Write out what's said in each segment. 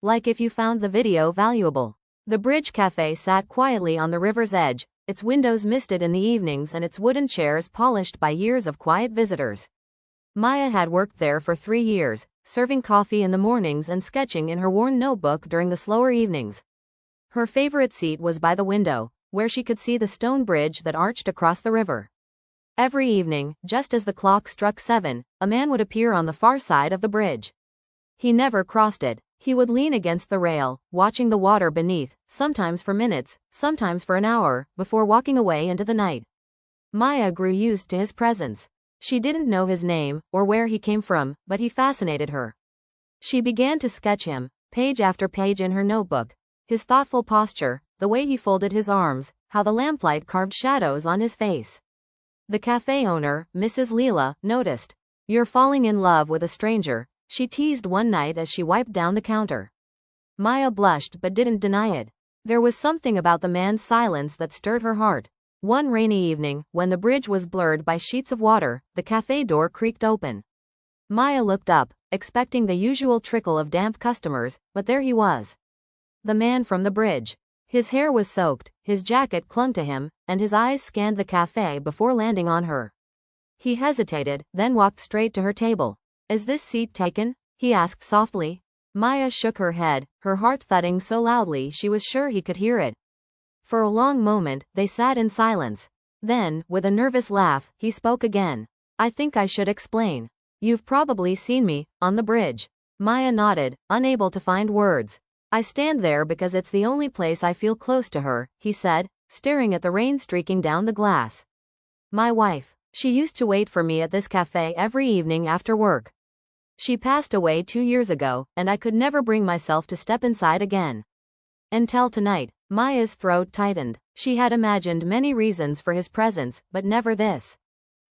like if you found the video valuable. The Bridge Cafe sat quietly on the river's edge, its windows misted in the evenings and its wooden chairs polished by years of quiet visitors. Maya had worked there for 3 years, serving coffee in the mornings and sketching in her worn notebook during the slower evenings. Her favorite seat was by the window, where she could see the stone bridge that arched across the river. Every evening, just as the clock struck 7, a man would appear on the far side of the bridge. He never crossed it. He would lean against the rail, watching the water beneath, sometimes for minutes, sometimes for an hour, before walking away into the night. Maya grew used to his presence. She didn't know his name, or where he came from, but he fascinated her. She began to sketch him, page after page in her notebook. His thoughtful posture, the way he folded his arms, how the lamplight carved shadows on his face. The cafe owner, Mrs. Leela, noticed. "You're falling in love with a stranger," she teased one night as she wiped down the counter. Maya blushed but didn't deny it. There was something about the man's silence that stirred her heart. One rainy evening, when the bridge was blurred by sheets of water, the cafe door creaked open. Maya looked up, expecting the usual trickle of damp customers, but there he was. The man from the bridge. His hair was soaked, his jacket clung to him, and his eyes scanned the cafe before landing on her. He hesitated, then walked straight to her table. "Is this seat taken?" he asked softly. Maya shook her head, her heart thudding so loudly she was sure he could hear it. For a long moment, they sat in silence. Then, with a nervous laugh, he spoke again. "I think I should explain. You've probably seen me, on the bridge." Maya nodded, unable to find words. "I stand there because it's the only place I feel close to her," he said, staring at the rain streaking down the glass. "My wife. She used to wait for me at this cafe every evening after work. She passed away 2 years ago, and I could never bring myself to step inside again. Until tonight." Maya's throat tightened. She had imagined many reasons for his presence, but never this.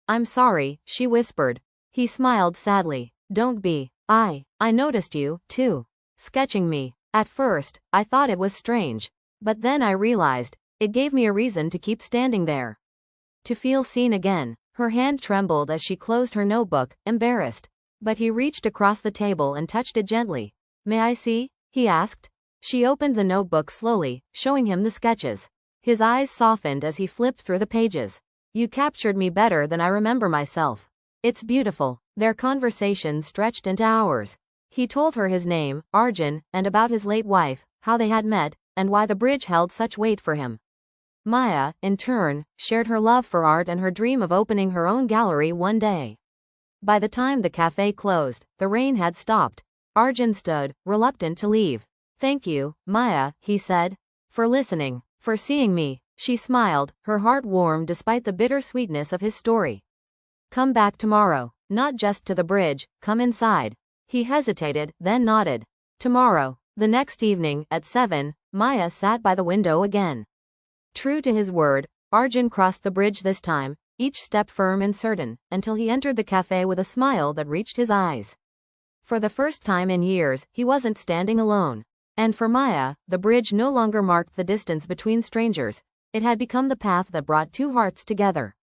"I'm sorry," she whispered. He smiled sadly. "Don't be. I noticed you, too. Sketching me. At first, I thought it was strange. But then I realized, it gave me a reason to keep standing there. To feel seen again." Her hand trembled as she closed her notebook, embarrassed. But he reached across the table and touched it gently. "May I see?" he asked. She opened the notebook slowly, showing him the sketches. His eyes softened as he flipped through the pages. "You captured me better than I remember myself. It's beautiful." Their conversation stretched into hours. He told her his name, Arjun, and about his late wife, how they had met, and why the bridge held such weight for him. Maya, in turn, shared her love for art and her dream of opening her own gallery one day. By the time the cafe closed, the rain had stopped. Arjun stood, reluctant to leave. "Thank you, Maya," he said. "For listening. For seeing me." She smiled, her heart warm despite the bitter sweetness of his story. "Come back tomorrow. Not just to the bridge, come inside." He hesitated, then nodded. "Tomorrow." The next evening, at 7, Maya sat by the window again. True to his word, Arjun crossed the bridge this time, each step firm and certain, until he entered the cafe with a smile that reached his eyes. For the first time in years, he wasn't standing alone. And for Maya, the bridge no longer marked the distance between strangers. It had become the path that brought two hearts together.